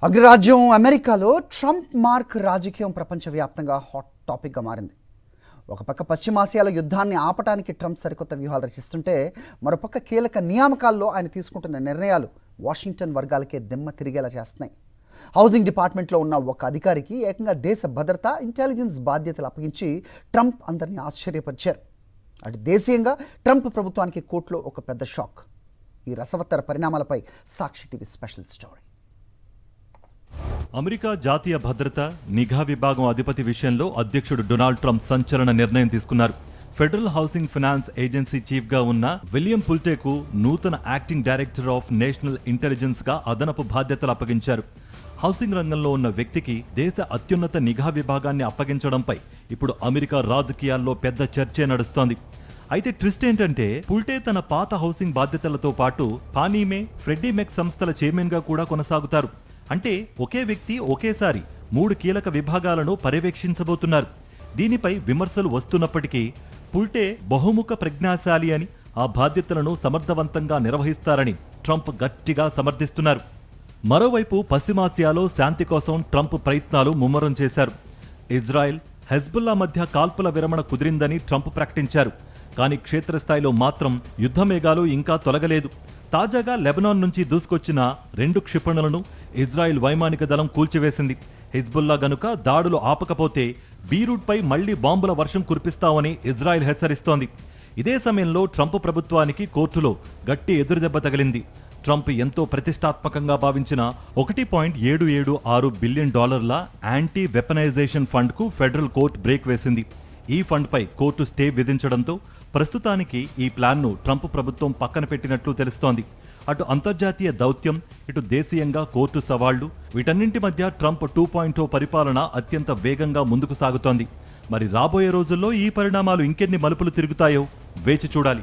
అగ్రరాజ్యం అమెరికాలో Trump mark రాజకీయం ప్రపంచవ్యాప్తంగా హాట్ టాపిక్గా మారింది. ఒక పక్క పశ్చిమాసియాలో యుద్ధాన్ని ఆపటానికి ట్రంప్ సరికొత్త వ్యూహాలు రచిస్తుంటే, మరోపక్క కీలక నియామకాల్లో ఆయన తీసుకుంటున్న నిర్ణయాలు వాషింగ్టన్ వర్గాలకే దిమ్మ తిరిగేలా చేస్తున్నాయి. హౌసింగ్ డిపార్ట్మెంట్లో ఉన్న ఒక అధికారికి ఏకంగా దేశ భద్రత, ఇంటెలిజెన్స్ బాధ్యతలు అప్పగించి ట్రంప్ అందరినీ ఆశ్చర్యపరిచారు. అటు దేశీయంగా ట్రంప్ ప్రభుత్వానికి కోర్టులో ఒక పెద్ద షాక్. ఈ రసవత్తర పరిణామాలపై సాక్షి టీవీ స్పెషల్ స్టోరీ. అమెరికా జాతీయ భద్రత నిఘా విభాగం అధిపతి విషయంలో అధ్యక్షుడు డొనాల్డ్ ట్రంప్ సంచలన నిర్ణయం తీసుకున్నారు. ఫెడరల్ హౌసింగ్ ఫైనాన్స్ ఏజెన్సీ చీఫ్గా ఉన్న విలియం పుల్టేకు నూతన యాక్టింగ్ డైరెక్టర్ ఆఫ్ నేషనల్ ఇంటెలిజెన్స్గా అదనపు బాధ్యతలు అప్పగించారు. హౌసింగ్ రంగంలో ఉన్న వ్యక్తికి దేశ అత్యున్నత నిఘా విభాగాన్ని అప్పగించడంపై ఇప్పుడు అమెరికా రాజకీయాల్లో పెద్ద చర్చే నడుస్తోంది. అయితే ట్విస్ట్ ఏంటంటే, పుల్టే తన పాత హౌసింగ్ బాధ్యతలతో పాటు ఫానీమే, ఫ్రెడ్డీ మెక్ సంస్థల చైర్మన్గా కూడా కొనసాగుతారు. అంటే ఒకే వ్యక్తి ఒకేసారి 3 కీలక విభాగాలను పర్యవేక్షించబోతున్నారు. దీనిపై విమర్శలు వస్తున్నప్పటికీ పుల్టే బహుముఖ ప్రజ్ఞాశాలి అని, ఆ బాధ్యతలను సమర్థవంతంగా నిర్వహిస్తారని ట్రంప్ గట్టిగా సమర్థిస్తున్నారు. మరోవైపు పశ్చిమాసియాలో శాంతి కోసం ట్రంప్ ప్రయత్నాలు ముమ్మరం చేశారు. ఇజ్రాయెల్, హెజ్బుల్లా మధ్య కాల్పుల విరమణ కుదిరిందని ట్రంప్ ప్రకటించారు. కానీ క్షేత్రస్థాయిలో మాత్రం యుద్ధ మేఘాలు ఇంకా తొలగలేదు. తాజాగా లెబనాన్ నుంచి దూసుకొచ్చిన 2 క్షిపణులను ఇజ్రాయెల్ వైమానిక దళం కూల్చివేసింది. హిజ్బుల్లా గనుక దాడులు ఆపకపోతే బీరూట్పై మళ్లీ బాంబుల వర్షం కురిపిస్తామని ఇజ్రాయెల్ హెచ్చరిస్తోంది. ఇదే సమయంలో ట్రంప్ ప్రభుత్వానికి కోర్టులో గట్టి ఎదురుదెబ్బ తగిలింది. ట్రంప్ ఎంతో ప్రతిష్టాత్మకంగా భావించిన $1.776 బిలియన్ యాంటీ వెపనైజేషన్ ఫండ్కు ఫెడరల్ కోర్టు బ్రేక్ వేసింది. ఈ ఫండ్పై కోర్టు స్టే విధించడంతో ప్రస్తుతానికి ఈ ప్లాన్ను ట్రంప్ ప్రభుత్వం పక్కన పెట్టినట్లు తెలుస్తోంది. అటు అంతర్జాతీయ దౌత్యం, ఇటు దేశీయంగా కోర్టు సవాళ్లు, వీటన్నింటి మధ్య ట్రంప్ 2.0 పరిపాలన అత్యంత వేగంగా ముందుకు సాగుతోంది. మరి రాబోయే రోజుల్లో ఈ పరిణామాలు ఇంకెన్ని మలుపులు తిరుగుతాయో వేచి చూడాలి.